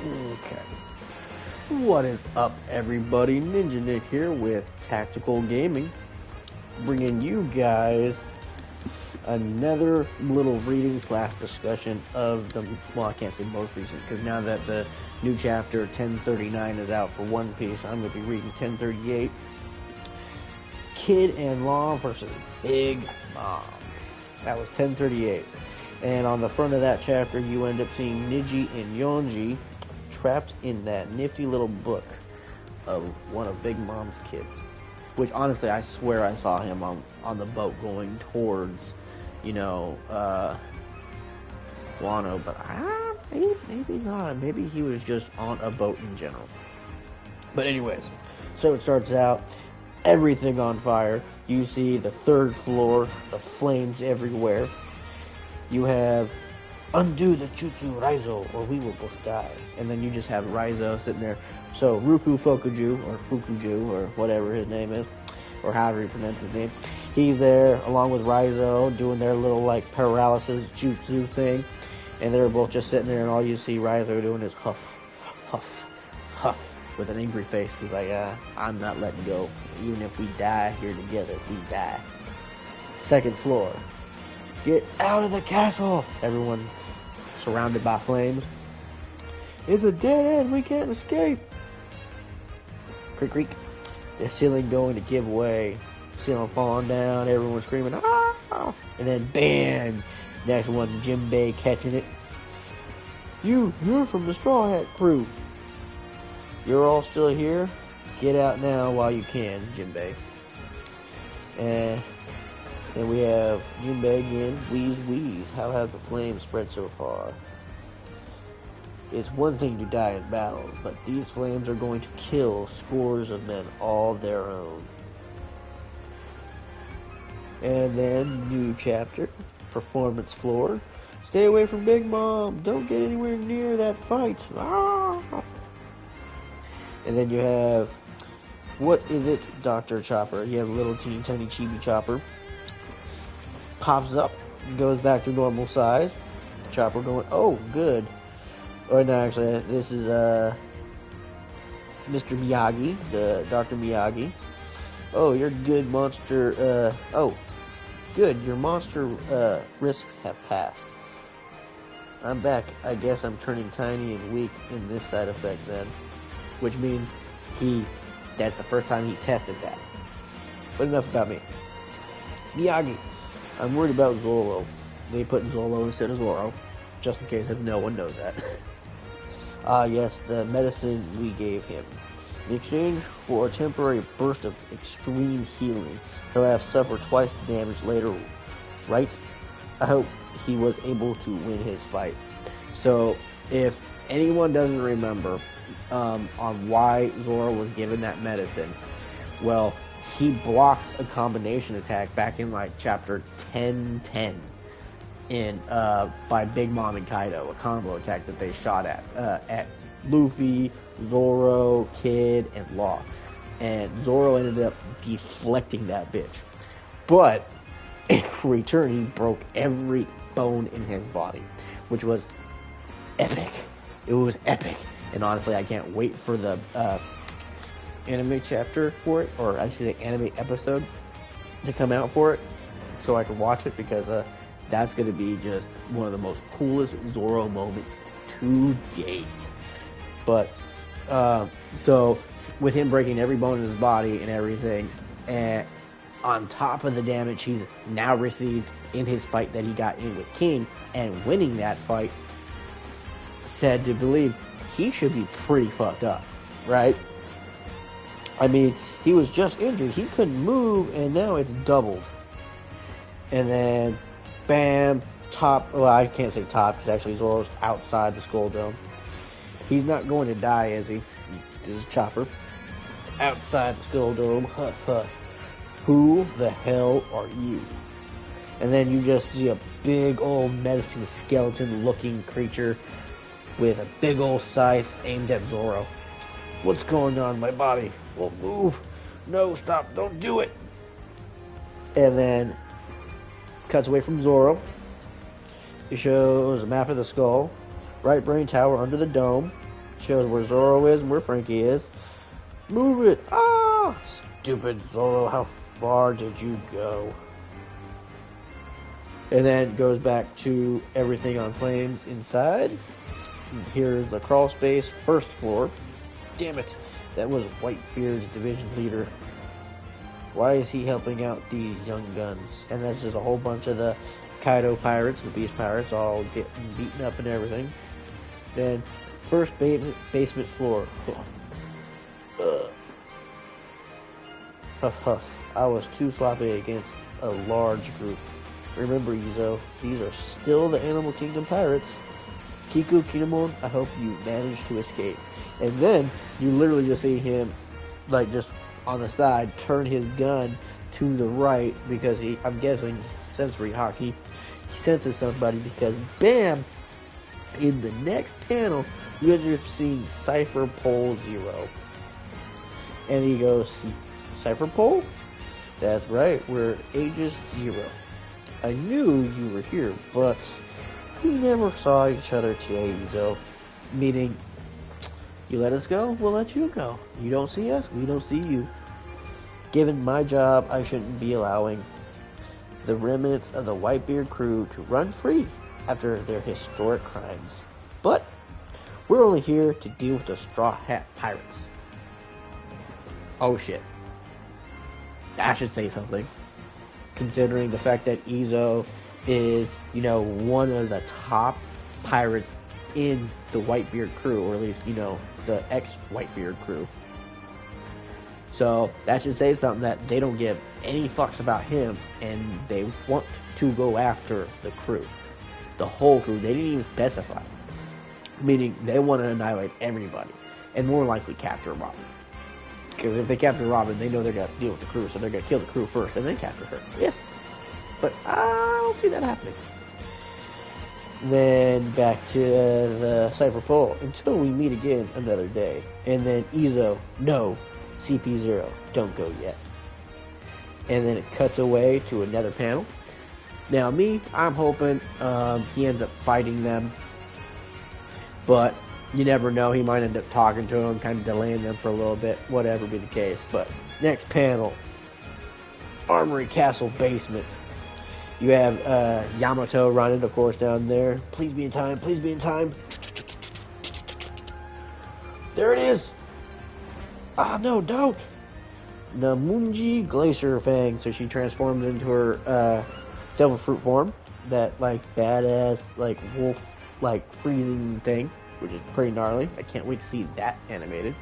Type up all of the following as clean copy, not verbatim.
Okay. What is up, everybody? Ninja Nick here with Tactical Gaming, bringing you guys another little reading slash discussion of the, well, I can't say most recent, because now that the new chapter 1039 is out for One Piece, I'm going to be reading 1038, Kid and Law versus Big Mom. That was 1038. And on the front of that chapter, you end up seeing Niji and Yonji trapped in that nifty little book of one of Big Mom's kids. Which, honestly, I swear I saw him on the boat going towards, Wano. But maybe not. Maybe he was just on a boat in general. But anyways, so it starts out, everything on fire. You see the third floor, the flames everywhere. You have, undo the Jutsu Raizo or we will both die. And then you just have Raizo sitting there. So Ruku Fokuju, or Fukuju, or whatever his name is, or however he pronounces his name, he's there along with Raizo doing their little paralysis jutsu thing. And they're both just sitting there, and all you see Raizo doing is huff, huff, huff, with an angry face. He's like, I'm not letting go. Even if we die here together, we die. Second floor. Get out of the castle! Everyone surrounded by flames. It's a dead end, we can't escape! Creak, creak. The ceiling going to give way. Ceiling falling down, everyone screaming, ah! And then bam! Next one, Jinbei catching it. You're from the Straw Hat crew. You're all still here? Get out now while you can, Jinbei. And then we have Jinbei again. Wheeze, wheeze. How have the flames spread so far? It's one thing to die in battle, but these flames are going to kill scores of men all their own. And then, new chapter. Performance floor. Stay away from Big Mom. Don't get anywhere near that fight. Ah! And then you have, what is it, Dr. Chopper? You have a little teeny tiny chibi Chopper. Pops up, goes back to normal size. Chopper going, oh, good. Or no, actually, this is Mr. Miyagi, the Dr. Miyagi. Oh, your good monster, good, your monster risks have passed. I'm back. I guess I'm turning tiny and weak in this side effect then. Which means that's the first time he tested that. But enough about me. Miyagi. I'm worried about Zoro. They put Zoro instead of Zoro, just in case if no one knows that. Yes, the medicine we gave him. In exchange for a temporary burst of extreme healing, he'll have suffered twice the damage later, right? I hope he was able to win his fight. So, if anyone doesn't remember on why Zoro was given that medicine, well, he blocked a combination attack back in chapter 1010 by Big Mom and Kaido, a combo attack that they shot at Luffy, Zoro, Kid, and Law. And Zoro ended up deflecting that bitch. But in return, he broke every bone in his body, which was epic. It was epic. And honestly, I can't wait for the anime chapter for it, or I should say anime episode to come out for it, so I can watch it, because that's going to be just one of the most coolest Zoro moments to date. But, so, with him breaking every bone in his body and everything, and on top of the damage he's now received in his fight that he got in with King, and winning that fight, said to believe he should be pretty fucked up, right? I mean, he was just injured. He couldn't move, and now it's doubled. And then, bam, top. Well, I can't say top, because actually Zoro's outside the Skull Dome. He's not going to die, is he? This is Chopper. Outside the Skull Dome. Huff, huff. Who the hell are you? And then you just see a big old menacing skeleton-looking creature with a big old scythe aimed at Zoro. What's going on in my body? Won't move. No, stop. Don't do it. And then cuts away from Zoro. It shows a map of the skull. Right brain tower under the dome. Shows where Zoro is and where Frankie is. Move it! Ah! Stupid Zoro, how far did you go? And then goes back to everything on flames inside. Here's the crawl space, first floor. Damn it, that was Whitebeard's division leader. Why is he helping out these young guns? And that's just a whole bunch of the Kaido pirates, the Beast pirates, all getting beaten up and everything. Then, first basement floor. Huff huff. I was too sloppy against a large group. Remember, Izo, these are still the Animal Kingdom pirates. Kiku, Kinemon, I hope you managed to escape. And then, you literally just see him, like, just on the side, turn his gun to the right, because he, I'm guessing, sensory hockey. He senses somebody, because, bam! In the next panel, you end up seeing Cypher Pole 0. And he goes, Cypher Pole? That's right, we're Aegis 0. I knew you were here, but we never saw each other today, though. Meaning, you let us go, we'll let you go. You don't see us, we don't see you. Given my job, I shouldn't be allowing the remnants of the Whitebeard crew to run free after their historic crimes. But we're only here to deal with the Straw Hat Pirates. Oh shit. I should say something. Considering the fact that Izo is, you know, one of the top pirates in the Whitebeard crew, or at least, you know, the ex-Whitebeard crew. So that should say something, that they don't give any fucks about him, and they want to go after the crew. The whole crew. They didn't even specify. Meaning, they want to annihilate everybody. And more likely capture Robin. Because if they capture Robin, they know they're going to deal with the crew, so they're going to kill the crew first, and then capture her. But I don't see that happening. Then back to the Cypher Pole. Until we meet again another day. And then Izo, no. CP0, don't go yet. And then it cuts away to another panel. Now me, I'm hoping he ends up fighting them. But you never know, he might end up talking to them, kind of delaying them for a little bit, whatever be the case. But next panel, Armory Castle Basement. You have Yamato running, of course, down there. Please be in time, please be in time. There it is. Ah, no, don't. Namunji Glacier Fang. So she transforms into her devil fruit form. That, like, badass, like, wolf, like, freezing thing. Which is pretty gnarly. I can't wait to see that animated.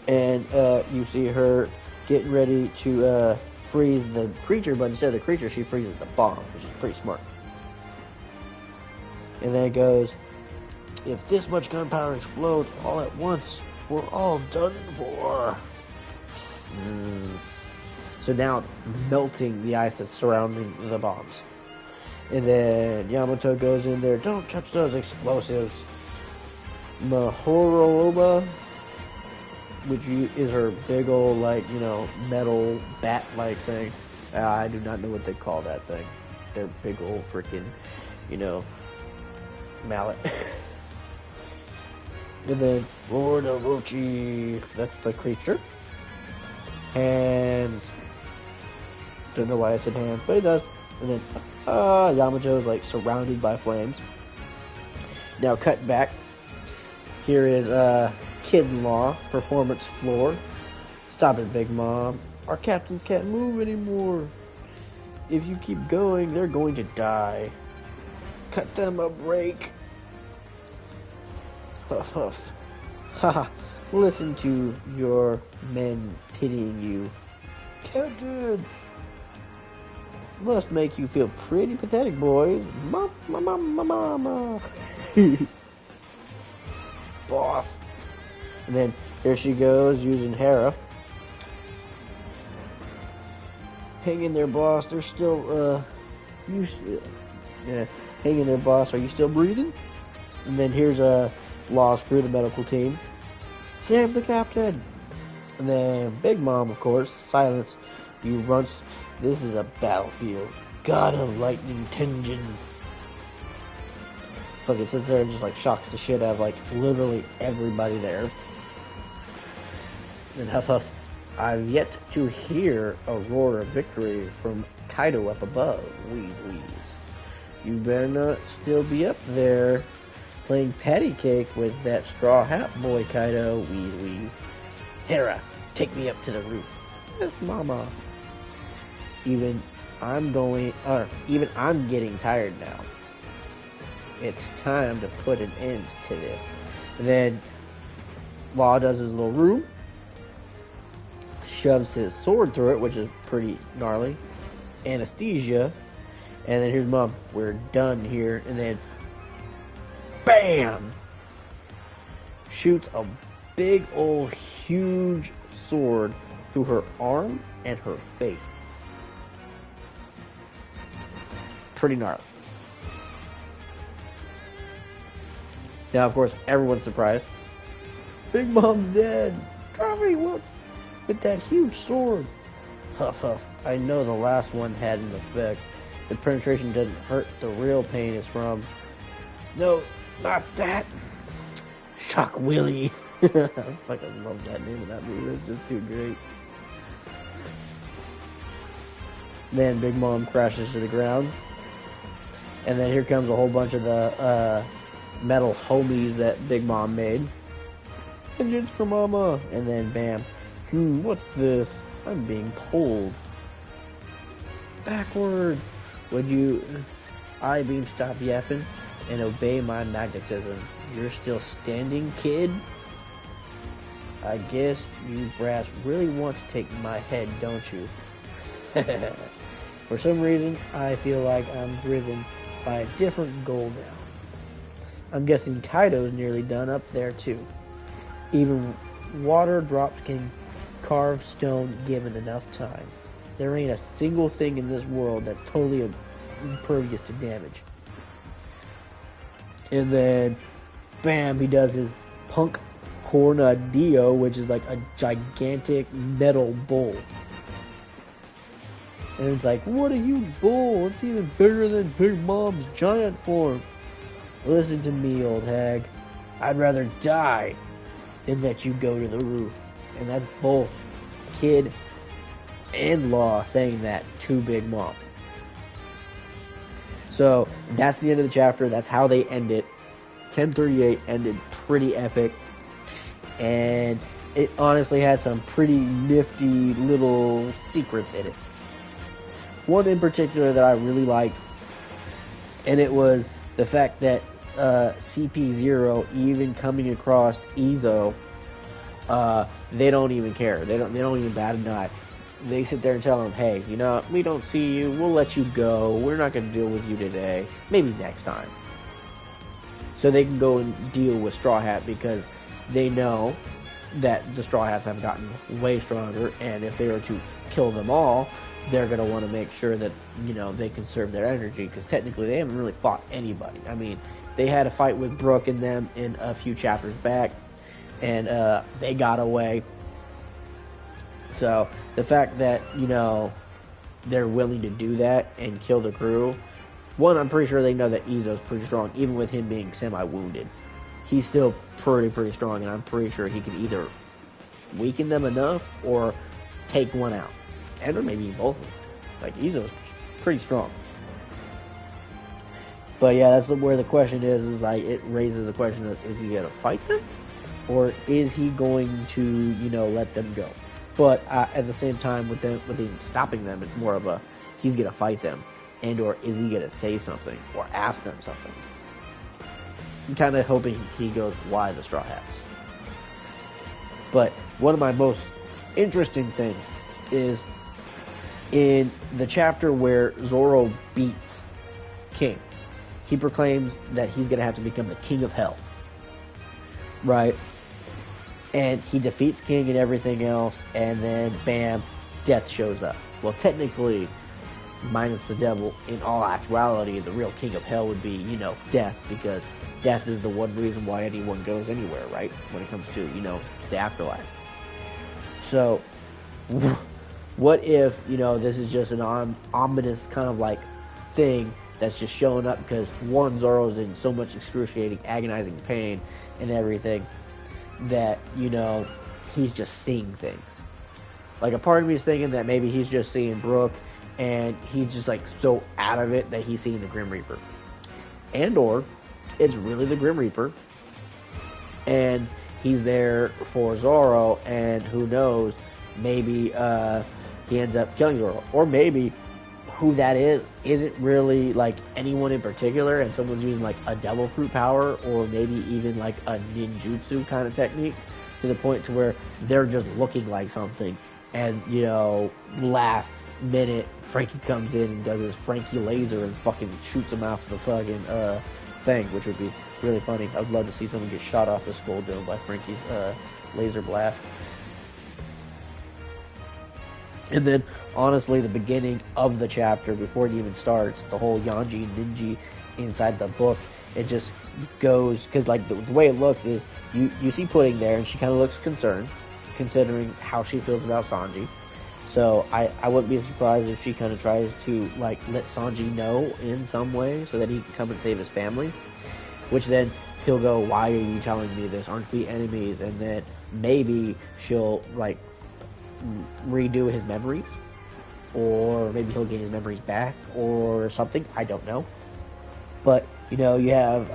And you see her getting ready to freeze the creature, but instead of the creature, she freezes the bomb, which is pretty smart. And then it goes, if this much gunpowder explodes all at once, we're all done for. So now it's melting the ice that's surrounding the bombs. And then Yamato goes in there, don't touch those explosives. Mahoroba, which is her big old, like, you know, metal bat-like thing. I do not know what they call that thing. Their big old freaking, you know, mallet. And then Lord Orochi, that's the creature. And don't know why I said hand, but it does. And then Yamato's like surrounded by flames. Now cut back. Here is Kid-in-Law, performance floor. Stop it, Big Mom. Our captains can't move anymore. If you keep going, they're going to die. Cut them a break. Huff huff. Haha. Listen to your men pitying you. Captain! Must make you feel pretty pathetic, boys. Mama. Boss. And then here she goes using Hera. Hang in there, boss. They're still, hang in there, boss. Are you still breathing? And then here's Law's crew, the medical team. Save the captain. And then Big Mom, of course, silence You runs. This is a battlefield. God of lightning tension. Fucking sits there and just like shocks the shit out of like literally everybody there. And Huff Huff, I've yet to hear a roar of victory from Kaido up above. Wheeze, wheeze. You better not still be up there playing patty cake with that straw hat boy, Kaido. Wheeze, wheeze. Hera, take me up to the roof. Yes, mama. Even I'm getting tired now. It's time to put an end to this. And then Law does his little room, shoves his sword through it, which is pretty gnarly. Anesthesia. And then here's Mom. We're done here. And then BAM! Shoots a big old huge sword through her arm and her face. Pretty gnarly. Now, of course, everyone's surprised. Big Mom's dead. Trophy, what? With that huge sword. Huff, huff. I know the last one had an effect. The penetration doesn't hurt. The real pain is from... No, not that. Shock Willie. I fucking love that name of that movie. It's just too great. Then Big Mom crashes to the ground. And then here comes a whole bunch of the metal homies that Big Mom made. Vengeance for Mama. And then bam. What's this? I'm being pulled. Backward. Would you I-beam stop yapping and obey my magnetism? You're still standing, kid? I guess you brats really want to take my head, don't you? For some reason, I feel like I'm driven by a different goal now. I'm guessing Kaido's nearly done up there too. Even water drops can carve stone given enough time. There ain't a single thing in this world that's totally impervious to damage. And then, bam, he does his Punk Cornadillo, which is like a gigantic metal bull. And it's like, what a huge bull! It's even bigger than Big Mom's giant form. Listen to me, old hag. I'd rather die than let you go to the roof. And that's both Kid and Law saying that to Big Mom. So that's the end of the chapter. That's how they end it. 1038 ended pretty epic. And it honestly had some pretty nifty little secrets in it. One in particular that I really liked, and it was the fact that CP0 even coming across Izo, they don't even care. They don't even bat an eye. They sit there and tell him, hey, you know, we don't see you. We'll let you go. We're not going to deal with you today. Maybe next time. So they can go and deal with Straw Hat because they know that the Straw Hats have gotten way stronger, and if they were to kill them all, they're going to want to make sure that, you know, they conserve their energy, because technically they haven't really fought anybody. I mean, they had a fight with Brooke and them in a few chapters back, and they got away. So the fact that, you know, they're willing to do that and kill the crew, one, I'm pretty sure they know that Izo's pretty strong, even with him being semi-wounded. He's still pretty strong, and I'm pretty sure he can either weaken them enough or take one out. And or maybe both of them. Like, Izo's pretty strong. But yeah, that's where the question is like, it raises the question of, is he going to fight them? Or is he going to, you know, let them go? But at the same time, with him stopping them, it's more of a, he's going to fight them. And or is he going to say something or ask them something? I'm kind of hoping he goes, why the Straw Hats? But one of my most interesting things is in the chapter where Zoro beats King. He proclaims that he's going to have to become the King of Hell. Right? And he defeats King and everything else, and then, bam, Death shows up. Well, technically, minus the devil, in all actuality, the real King of Hell would be, you know, Death, because Death is the one reason why anyone goes anywhere, right? When it comes to, you know, the afterlife. So, What if, this is just an ominous kind of like thing that's just showing up because one, Zoro's in so much excruciating, agonizing pain and everything that, he's just seeing things. Like, a part of me is thinking that maybe he's just seeing Brooke and he's just like so out of it that he's seeing the Grim Reaper. And or it's really the Grim Reaper and he's there for Zoro, and who knows, maybe he ends up killing Zoro. Or maybe who that is isn't really like anyone in particular, and someone's using like a devil fruit power, or maybe even like a ninjutsu kind of technique, to the point to where they're just looking like something, and last minute Frankie comes in and does his Frankie laser and fucking shoots him off the fucking thing, which would be really funny. I'd love to see someone get shot off the skull dome by Frankie's laser blast. And then, honestly, the beginning of the chapter, before it even starts, the whole Yonji and Ninji inside the book, it just goes, because like the way it looks is, you see Pudding there, and she kind of looks concerned, considering how she feels about Sanji. So I wouldn't be surprised if she kind of tries to like let Sanji know in some way so that he can come and save his family. Which then he'll go, why are you telling me this? Aren't we enemies? And then maybe she'll like redo his memories, or maybe he'll get his memories back or something. I don't know. But you have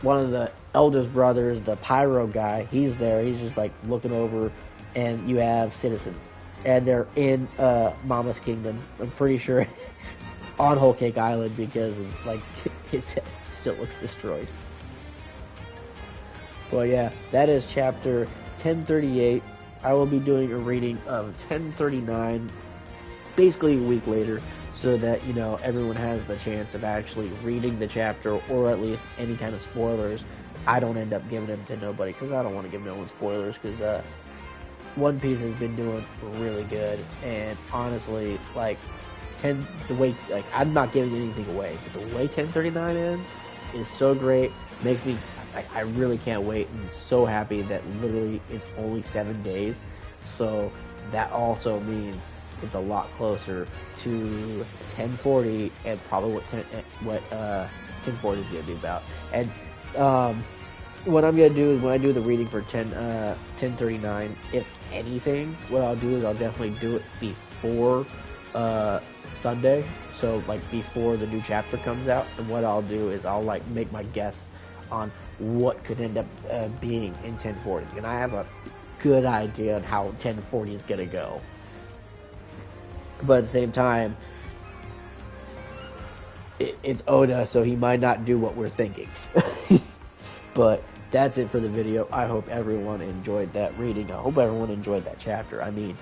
one of the eldest brothers, the Pyro guy. He's there. He's just like looking over, and you have citizens. And they're in Mama's Kingdom. I'm pretty sure on Whole Cake Island, because like it still looks destroyed. Well, yeah, that is chapter 1038. I will be doing a reading of 1039 basically a week later, so that everyone has the chance of actually reading the chapter, or at least any kind of spoilers. I don't end up giving them to nobody, because I don't want to give no one spoilers, because One Piece has been doing really good, and honestly, like, I'm not giving anything away, but the way 1039 ends is so great, makes me, I really can't wait, and so happy that literally it's only 7 days, so that also means it's a lot closer to 1040, and probably what 1040 is going to be about. And what I'm going to do is, when I do the reading for 1039, if anything, what I'll do is I'll definitely do it before Sunday, so like before the new chapter comes out. And what I'll do is I'll like make my guess on what could end up being in 1040, and I have a good idea on how 1040 is going to go. But at the same time, it's Oda, so he might not do what we're thinking. But that's it for the video. I hope everyone enjoyed that reading. I hope everyone enjoyed that chapter. I mean,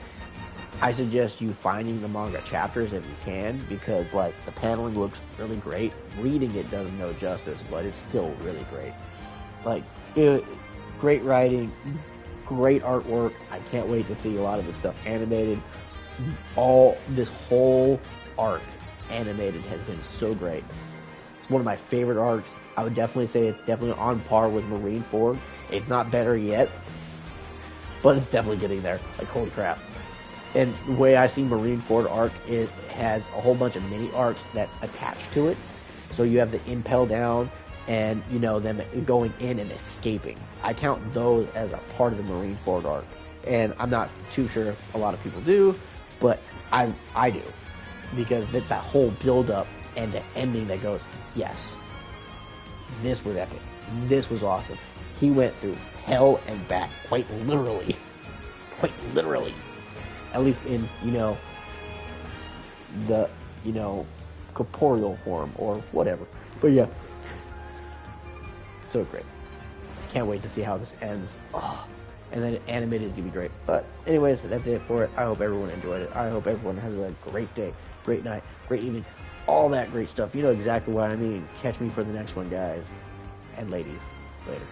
I suggest you finding the manga chapters if you can, because like the paneling looks really great. Reading it does no justice, but it's still really great. Like, great writing, great artwork. I can't wait to see a lot of this stuff animated. This whole arc animated has been so great. It's one of my favorite arcs. I would definitely say it's definitely on par with Marineford. It's not better yet, but it's definitely getting there. Like, holy crap. And the way I see Marineford arc, it has a whole bunch of mini arcs that's attached to it. So you have the Impel Down and, them going in and escaping. I count those as a part of the Marineford arc. And I'm not too sure if a lot of people do, but I do. Because it's that whole build-up and the ending that goes, yes, this was epic. This was awesome. He went through hell and back, quite literally. Quite literally. At least in, the, corporeal form or whatever. But yeah. So great. Can't wait to see how this ends. Oh. And then animated is going to be great. But anyways, that's it for it. I hope everyone enjoyed it. I hope everyone has a great day, great night, great evening, all that great stuff. You know exactly what I mean. Catch me for the next one, guys and ladies. Later.